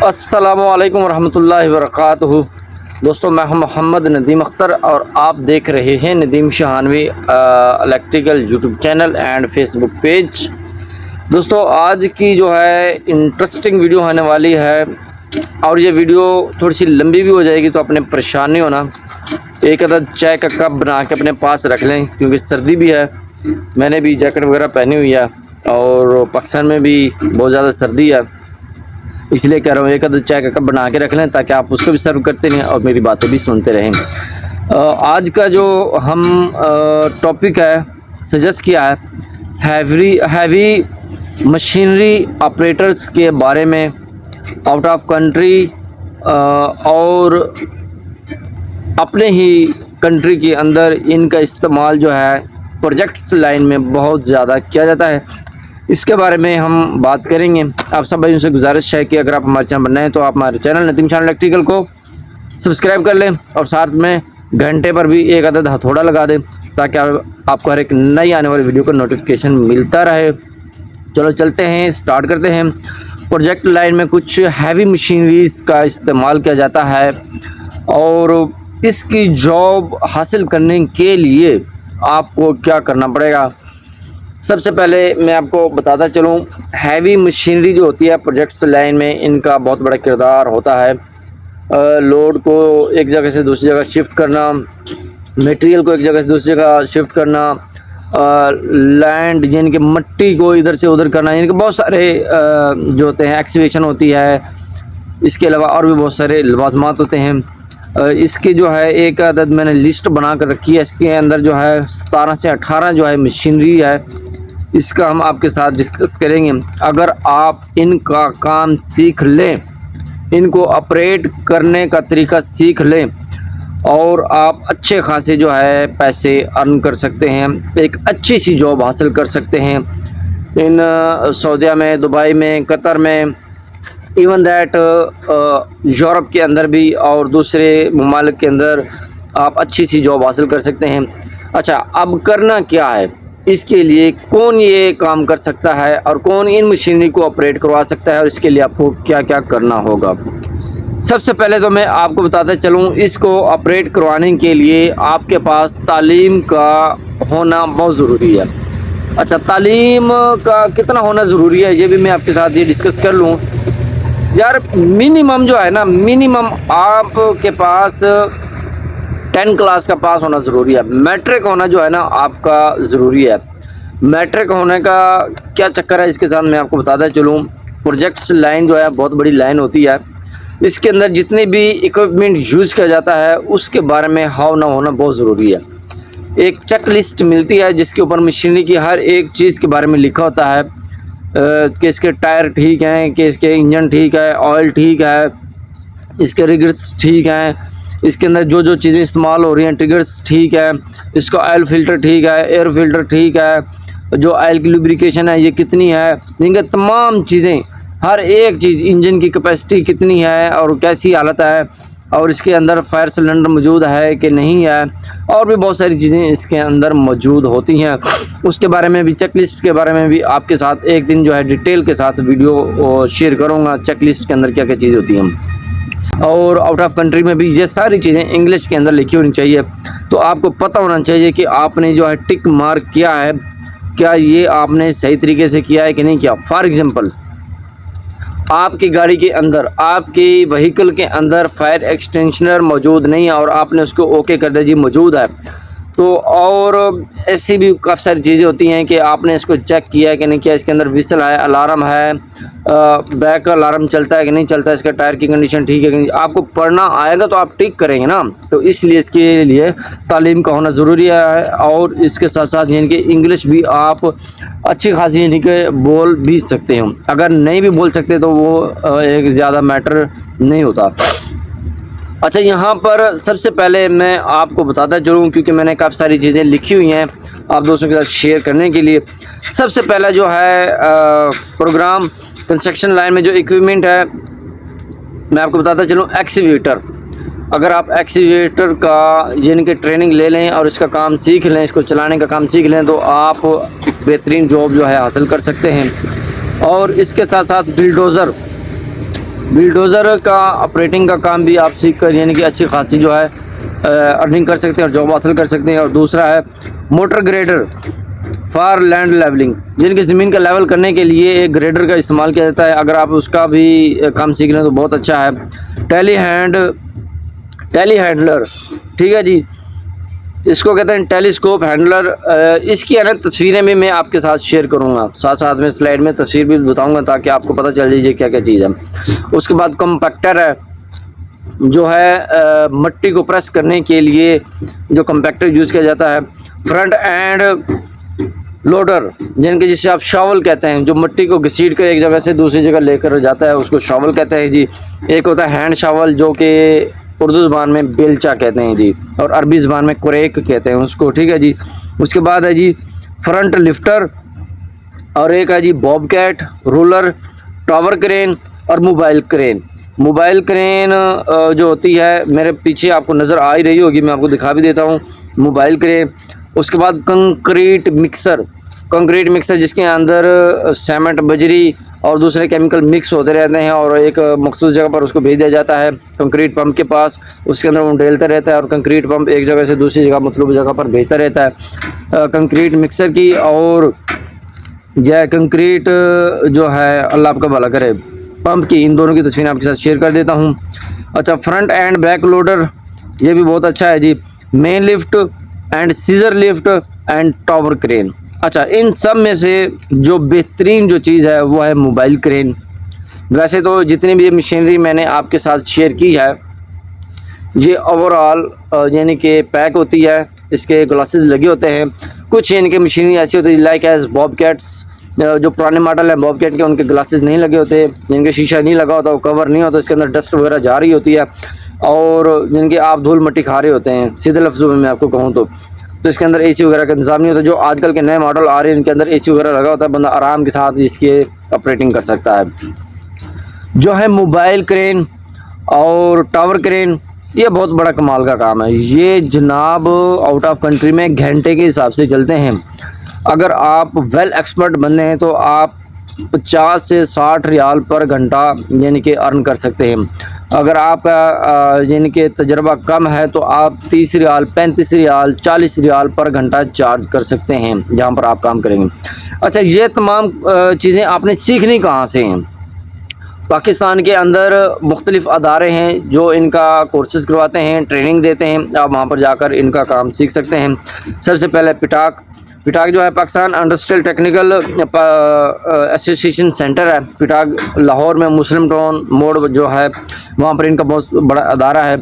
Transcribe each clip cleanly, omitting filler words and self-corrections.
अस्सलामुअलैकुम वरहमतुल्लाहि वबरकातुहू। दोस्तों, मैं हूं मोहम्मद नदीम अख्तर और आप देख रहे हैं Nadeem Shahnawi electrical YouTube channel and Facebook page. दोस्तों, आज की जो है इंटरेस्टिंग वीडियो होने वाली है और ये वीडियो थोड़ी सी लंबी भी हो जाएगी, तो अपने परेशान नहीं होना। एक अदद चाय का कप बना के अपने पास रख लें, क्योंकि सर्दी भी है। मैंने भी जैकेट वगैरह पहनी हुई है और पाकिस्तान में भी बहुत ज़्यादा सर्दी है, इसलिए कह रहा हूँ एक आध चाय का कप बना के रख लें ताकि आप उसको भी सर्व करते रहें और मेरी बातें भी सुनते रहें। आज का जो हम टॉपिक है सजेस्ट किया है हैवी मशीनरी ऑपरेटर्स के बारे में, आउट ऑफ कंट्री और अपने ही कंट्री के अंदर इनका इस्तेमाल जो है प्रोजेक्ट्स लाइन में बहुत ज़्यादा किया जाता है। इसके बारे में हम बात करेंगे। आप सब भाइयों से गुजारिश है कि अगर आप हमारे चैनल पर नए हैं तो आप हमारे चैनल नदीम शहानवी इलेक्ट्रिकल को सब्सक्राइब कर लें और साथ में घंटे पर भी एक अदद हथौड़ा लगा दें ताकि आपको हर एक नई आने वाली वीडियो का नोटिफिकेशन मिलता रहे। चलो चलते हैं, स्टार्ट करते हैं। प्रोजेक्ट लाइन में कुछ हैवी मशीनरीज का इस्तेमाल किया जाता है और इसकी जॉब हासिल करने के लिए आपको क्या करना पड़ेगा। सबसे पहले मैं आपको बताता चलूँ, हैवी मशीनरी जो होती है प्रोजेक्ट्स लाइन में, इनका बहुत बड़ा किरदार होता है। लोड को एक जगह से दूसरी जगह शिफ्ट करना, मटेरियल को एक जगह से दूसरी जगह शिफ्ट करना, लैंड यानी कि मिट्टी को इधर से उधर करना, यानी कि बहुत सारे जो होते हैं एक्सीवेशन होती है। इसके अलावा और भी बहुत सारे लवाजमात होते हैं। इसकी जो है एक अदद मैंने लिस्ट बना कर रखी है। इसके अंदर जो है 17 से 18 जो है मशीनरी है, इसका हम आपके साथ डिस्कस करेंगे। अगर आप इनका काम सीख लें, इनको ऑपरेट करने का तरीका सीख लें और आप अच्छे खासे जो है पैसे अर्न कर सकते हैं, एक अच्छी सी जॉब हासिल कर सकते हैं इन सऊदीया में, दुबई में, कतर में, इवन दैट यूरोप के अंदर भी और दूसरे ममालिक के अंदर आप अच्छी सी जॉब हासिल कर सकते हैं। अच्छा, अब करना क्या है, इसके लिए कौन ये काम कर सकता है और कौन इन मशीनरी को ऑपरेट करवा सकता है और इसके लिए आपको क्या क्या करना होगा। सबसे पहले तो मैं आपको बताता चलूँ, इसको ऑपरेट करवाने के लिए आपके पास तालीम का होना बहुत ज़रूरी है। अच्छा, तालीम का कितना होना ज़रूरी है ये भी मैं आपके साथ ये डिस्कस कर लूँ। यार मिनिमम जो है ना, मिनिमम आपके पास 10 क्लास का पास होना ज़रूरी है। मैट्रिक होना जो है ना आपका ज़रूरी है। मैट्रिक होने का क्या चक्कर है, इसके साथ मैं आपको बताता चलूँ। प्रोजेक्ट्स लाइन जो है बहुत बड़ी लाइन होती है। इसके अंदर जितने भी इक्विपमेंट यूज़ किया जाता है उसके बारे में हाव ना होना बहुत ज़रूरी है। एक चेक लिस्ट मिलती है जिसके ऊपर मशीनरी की हर एक चीज़ के बारे में लिखा होता है कि इसके टायर ठीक हैं, कि इसके इंजन ठीक है, ऑयल ठीक है, इसके रिगर्स ठीक हैं, इसके अंदर जो जो चीज़ें इस्तेमाल हो रही हैं ट्रिगर्स ठीक है, इसका ऑयल फिल्टर ठीक है, एयर फिल्टर ठीक है, जो ऑयल की लुब्रिकेशन है ये कितनी है, इनके तमाम चीज़ें, हर एक चीज़, इंजन की कैपेसिटी कितनी है और कैसी हालत है, और इसके अंदर फायर सिलेंडर मौजूद है कि नहीं है, और भी बहुत सारी चीज़ें इसके अंदर मौजूद होती हैं। उसके बारे में भी, चेक लिस्ट के बारे में भी आपके साथ एक दिन जो है डिटेल के साथ वीडियो शेयर करूँगा। चेक लिस्ट के अंदर क्या क्या चीज़ें होती हैं और आउट ऑफ कंट्री में भी ये सारी चीज़ें इंग्लिश के अंदर लिखी होनी चाहिए। तो आपको पता होना चाहिए कि आपने जो है टिक मार्क किया है, क्या ये आपने सही तरीके से किया है कि नहीं किया। फॉर एग्जांपल, आपकी गाड़ी के अंदर, आपकी व्हीकल के अंदर फायर एक्सटेंशनर मौजूद नहीं है और आपने उसको ओके कर दिया जी मौजूद है, तो और ऐसी भी काफ़ी सारी चीज़ें होती हैं कि आपने इसको चेक किया है कि नहीं किया। इसके अंदर विसल है, अलार्म है, बैक अलार्म चलता है कि नहीं चलता, इसका टायर की कंडीशन ठीक है कि नहीं। आपको पढ़ना आएगा तो आप टिक करेंगे ना, तो इसलिए इसके लिए तालीम का होना ज़रूरी है। और इसके साथ साथ यानी कि इंग्लिश भी आप अच्छी खासी यानी कि बोल भी सकते हो। अगर नहीं भी बोल सकते तो वो एक ज़्यादा मैटर नहीं होता। अच्छा, यहाँ पर सबसे पहले मैं आपको बताता चलूँ, क्योंकि मैंने काफ़ी सारी चीज़ें लिखी हुई हैं आप दोस्तों के साथ शेयर करने के लिए। सबसे पहला जो है प्रोग्राम कंस्ट्रक्शन लाइन में जो इक्विपमेंट है, मैं आपको बताता चलूँ एक्सीवेटर। अगर आप एक्सीवेटर का यानी कि ट्रेनिंग ले लें और इसका काम सीख लें, इसको चलाने का काम सीख लें, तो आप बेहतरीन जॉब जो है हासिल कर सकते हैं। और इसके साथ साथ बिल्डोज़र, बिल्डोज़र का ऑपरेटिंग का काम भी आप सीख कर यानी कि अच्छी खासी जो है अर्निंग कर सकते हैं और जॉब हासिल कर सकते हैं। और दूसरा है motor grader for land levelling, जिनकी ज़मीन का लेवल करने के लिए एक ग्रेडर का इस्तेमाल किया जाता है। अगर आप उसका भी काम सीख लें तो बहुत अच्छा है। टेली हैंडलर, ठीक है जी, इसको कहते हैं टेलीस्कोप हैंडलर। इसकी अलग तस्वीरें भी मैं आपके साथ शेयर करूंगा, साथ साथ में स्लाइड में तस्वीर भी बताऊंगा ताकि आपको पता चल जाए क्या क्या चीज़ है। उसके बाद कम्पैक्टर है, जो है मिट्टी को प्रेस करने के लिए जो कम्पैक्टर यूज़ किया जाता है। फ्रंट एंड लोडर, जिनके जिसे आप शॉवल कहते हैं, जो मिट्टी को घसीट कर एक जगह से दूसरी जगह लेकर जाता है, उसको शॉवल कहते हैं जी। एक होता है हैंड शॉवल, जो कि उर्दू ज़बान में बेलचा कहते हैं जी, और अरबी ज़बान में कुरेक कहते हैं उसको, ठीक है जी। उसके बाद है जी फ्रंट लिफ्टर, और एक है जी बॉबकैट, रोलर, टावर क्रेन और मोबाइल क्रेन। मोबाइल क्रेन जो होती है मेरे पीछे आपको नज़र आ ही रही होगी, मैं आपको दिखा भी देता हूँ मोबाइल क्रेन। उसके बाद कंक्रीट मिक्सर जिसके अंदर सीमेंट, बजरी और दूसरे केमिकल मिक्स होते रहते हैं और एक मखसूस जगह पर उसको भेज दिया जाता है कंक्रीट पंप के पास। उसके अंदर वो डेलता रहता है और कंक्रीट पंप एक जगह से दूसरी जगह मतलब जगह पर भेजता रहता है कंक्रीट मिक्सर की। और यह कंक्रीट जो है, अल्लाह आपका भला करे, पंप की, इन दोनों की तस्वीर आपके साथ शेयर कर देता हूँ। अच्छा, फ्रंट एंड बैक लोडर, ये भी बहुत अच्छा है जी। Main lift and scissor lift and tower crane. अच्छा, इन सब में से जो बेहतरीन जो चीज़ है वो है मोबाइल क्रेन। वैसे तो जितनी भी मशीनरी मैंने आपके साथ शेयर की है ये ओवरऑल यानी कि पैक होती है, इसके ग्लासेस लगे होते हैं। कुछ यानी कि मशीनरी ऐसी होती है लाइक एज बॉबकैट्स, जो पुराने मॉडल हैं बॉबकैट के, उनके ग्लासेस नहीं लगे होते, जिनके शीशा नहीं लगा होता, वो कवर नहीं होता, इसके अंदर डस्ट वगैरह जा रही होती है और जिनके आप धूल मिट्टी खा रहे होते हैं, सीधे लफ्ज़ों में मैं आपको कहूँ तो इसके अंदर एसी वगैरह का इंतजाम नहीं होता। जो आजकल के नए मॉडल आ रहे हैं इनके अंदर एसी वगैरह लगा होता है, बंदा आराम के साथ इसकी ऑपरेटिंग कर सकता है। जो है मोबाइल क्रेन और टावर क्रेन, ये बहुत बड़ा कमाल का काम है। ये जनाब आउट ऑफ कंट्री में घंटे के हिसाब से चलते हैं। अगर आप वेल एक्सपर्ट बनने हैं तो आप 50 से 60 रियाल पर घंटा यानी कि अर्न कर सकते हैं। अगर आपका यानी कि तजर्बा कम है तो आप 30 रियाल, 35 रियाल, 40 रियाल पर घंटा चार्ज कर सकते हैं जहाँ पर आप काम करेंगे। अच्छा, ये तमाम चीज़ें आपने सीखनी कहाँ से हैं? पाकिस्तान के अंदर मुख्तलिफ़ अदारे हैं जो इनका कोर्सेज करवाते हैं, ट्रेनिंग देते हैं, आप वहाँ पर जाकर इनका काम सीख सकते हैं। सबसे पहले पिटाक जो है Pakistan industrial technical association centre है। पिटाक लाहौर में मुस्लिम टाउन मोड़ जो है वहाँ पर इनका बहुत बड़ा अदारा है।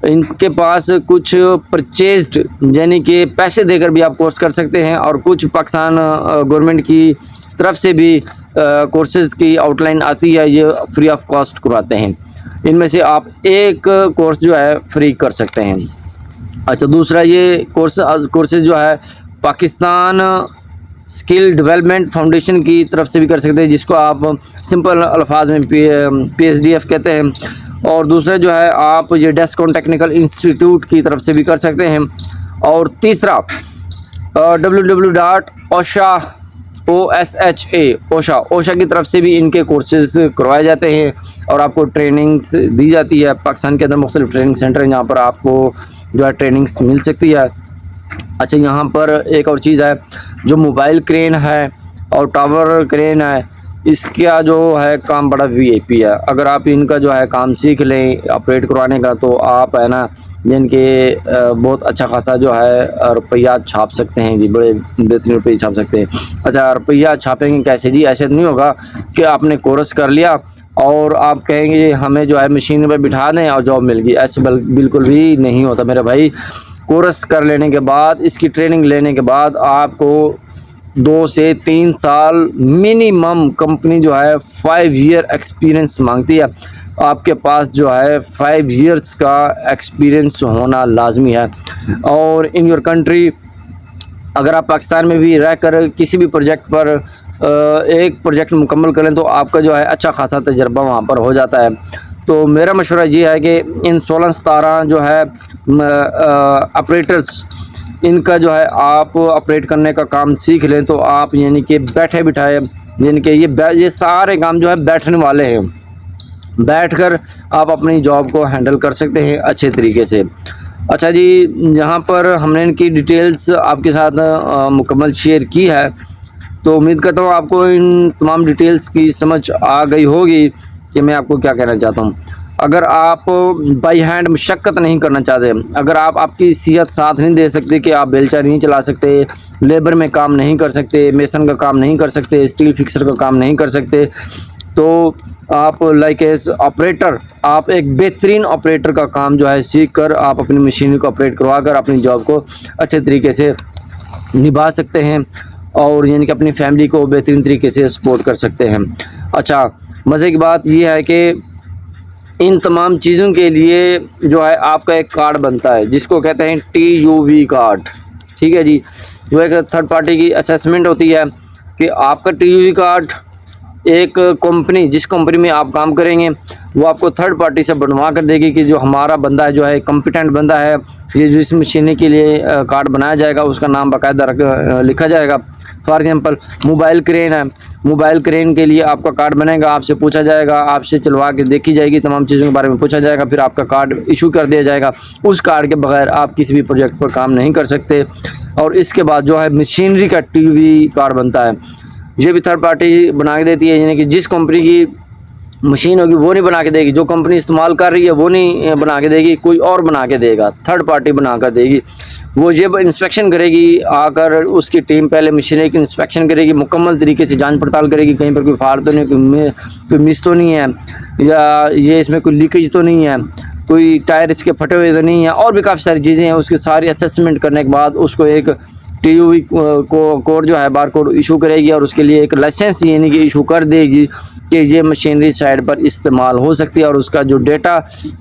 इनके पास कुछ परचेज्ड यानी कि पैसे देकर भी आप कोर्स कर सकते हैं और कुछ पाकिस्तान गवर्नमेंट की तरफ से भी कोर्सेज़ की आउटलाइन आती है, ये फ्री ऑफ कॉस्ट करवाते हैं। इनमें से आप एक कोर्स जो है फ्री कर सकते हैं। अच्छा, दूसरा ये कोर्सेज जो है पाकिस्तान स्किल डेवलपमेंट फाउंडेशन की तरफ से भी कर सकते हैं, जिसको आप सिंपल अल्फाज में PSDF कहते हैं। और दूसरा जो है आप ये डेस्कॉन टेक्निकल इंस्टीट्यूट की तरफ से भी कर सकते हैं। और तीसरा OSHA की तरफ से भी इनके कोर्सेज करवाए जाते हैं और आपको ट्रेनिंग्स दी जाती है। पाकिस्तान के अंदर मुख्तलिफ ट्रेनिंग सेंटर हैं जहाँ पर आपको जो है ट्रेनिंग्स मिल सकती है। अच्छा, यहाँ पर एक और चीज़ है, जो मोबाइल क्रेन है और टावर क्रेन है, इसका जो है काम बड़ा VIP है। अगर आप इनका जो है काम सीख लें ऑपरेट करवाने का तो आप है ना जिनके बहुत अच्छा खासा जो है रुपया छाप सकते हैं जी, बड़े बेहतरीन रुपये छाप सकते हैं। अच्छा, रुपया छापेंगे कैसे जी? ऐसे नहीं होगा कि आपने कोर्स कर लिया और आप कहेंगे हमें जो है मशीन पर बिठा दें और जॉब मिल गई, ऐसे बिल्कुल भी नहीं होता मेरे भाई। कोर्स कर लेने के बाद, इसकी ट्रेनिंग लेने के बाद आपको 2 से 3 साल मिनिमम, कंपनी जो है 5 ईयर एक्सपीरियंस मांगती है। आपके पास जो है 5 इयर्स का एक्सपीरियंस होना लाजमी है। और इन योर कंट्री, अगर आप पाकिस्तान में भी रहकर किसी भी प्रोजेक्ट पर एक प्रोजेक्ट मुकम्मल करें तो आपका जो है अच्छा खासा तजर्बा वहाँ पर हो जाता है। तो मेरा मशवरा ये है कि इन 16-17 जो है ऑपरेटर्स, इनका जो है आप ऑपरेट करने का काम सीख लें तो आप यानी कि बैठे बिठाए, यानी कि ये सारे काम जो है बैठने वाले हैं। बैठकर आप अपनी जॉब को हैंडल कर सकते हैं अच्छे तरीके से। अच्छा जी, यहाँ पर हमने इनकी डिटेल्स आपके साथ मुकम्मल शेयर की है, तो उम्मीद करता हूँ आपको इन तमाम डिटेल्स की समझ आ गई होगी कि मैं आपको क्या कहना चाहता हूँ। अगर आप बाई हैंड मशक्क़त नहीं करना चाहते, अगर आपकी सेहत साथ नहीं दे सकती कि आप बेलचा नहीं चला सकते, लेबर में काम नहीं कर सकते, मेसन का काम नहीं कर सकते, स्टील फिक्सर का काम नहीं कर सकते, तो आप लाइक एज ऑपरेटर, आप एक बेहतरीन ऑपरेटर का काम जो है सीख कर आप अपनी मशीनरी को ऑपरेट करवा कर अपनी जॉब को अच्छे तरीके से निभा सकते हैं और यानी कि अपनी फैमिली को बेहतरीन तरीके से सपोर्ट कर सकते हैं। अच्छा, मज़े की बात यह है कि इन तमाम चीज़ों के लिए जो है आपका एक कार्ड बनता है जिसको कहते हैं TUV कार्ड। ठीक है जी, जो एक थर्ड पार्टी की असेसमेंट होती है कि आपका TUV कार्ड एक कंपनी, जिस कंपनी में आप काम करेंगे वो आपको थर्ड पार्टी से बनवा कर देगी कि जो हमारा बंदा है जो है कॉम्पिटेंट बंदा है, ये जो इस मशीनरी के लिए कार्ड बनाया जाएगा उसका नाम बाकायदा लिखा जाएगा। फॉर एग्जांपल मोबाइल क्रेन है, मोबाइल क्रेन के लिए आपका कार्ड बनेगा, आपसे पूछा जाएगा, आपसे चलवा के देखी जाएगी, तमाम चीज़ों के बारे में पूछा जाएगा, फिर आपका कार्ड इशू कर दिया जाएगा। उस कार्ड के बगैर आप किसी भी प्रोजेक्ट पर काम नहीं कर सकते। और इसके बाद जो है मशीनरी का TUV कार्ड बनता है, ये भी थर्ड पार्टी बना के देती है, यानी कि जिस कंपनी की मशीन होगी वो नहीं बना के देगी, जो कंपनी इस्तेमाल कर रही है वो नहीं बना के देगी, कोई और बना के देगा, थर्ड पार्टी बना कर देगी। वो ये इंस्पेक्शन करेगी, आकर उसकी टीम पहले मशीनरी की इंस्पेक्शन करेगी, मुकम्मल तरीके से जांच पड़ताल करेगी, कहीं पर कोई फाल्ट तो नहीं, कोई मिस तो नहीं है, या ये इसमें कोई लीकेज तो नहीं है, कोई टायर इसके फटे हुए तो नहीं है, और भी काफ़ी सारी चीज़ें हैं। उसकी सारी असेसमेंट करने के बाद उसको एक TUV कोड जो है बार कोड इशू करेगी और उसके लिए एक लाइसेंस यानी कि इशू कर देगी कि ये मशीनरी साइड पर इस्तेमाल हो सकती है, और उसका जो डेटा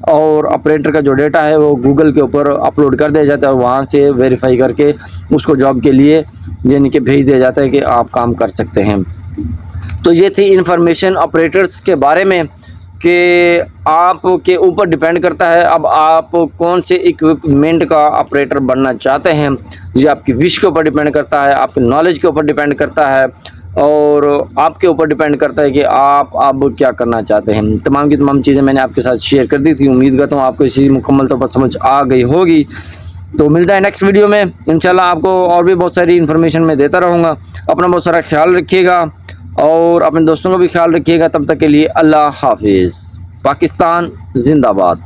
और ऑपरेटर का जो डेटा है वो गूगल के ऊपर अपलोड कर दिया जाता है और वहाँ से वेरीफाई करके उसको जॉब के लिए यानी कि भेज दिया जाता है कि आप काम कर सकते हैं। तो ये थी इंफॉर्मेशन ऑपरेटर्स के बारे में कि आपके ऊपर डिपेंड करता है अब आप कौन से इक्विपमेंट का ऑपरेटर बनना चाहते हैं। ये आपकी विश के ऊपर डिपेंड करता है, आपके नॉलेज के ऊपर डिपेंड करता है और आपके ऊपर डिपेंड करता है कि आप अब क्या करना चाहते हैं। तमाम की तमाम चीज़ें मैंने आपके साथ शेयर कर दी थी, उम्मीद करता हूँ आपको इसी मुकम्मल तौर पर समझ आ गई होगी। तो मिलता है नेक्स्ट वीडियो में इंशाल्लाह, आपको और भी बहुत सारी इन्फॉर्मेशन मैं देता रहूँगा। अपना बहुत सारा ख्याल रखिएगा और अपने दोस्तों का भी ख्याल रखिएगा। तब तक के लिए अल्लाह हाफिज़। पाकिस्तान जिंदाबाद।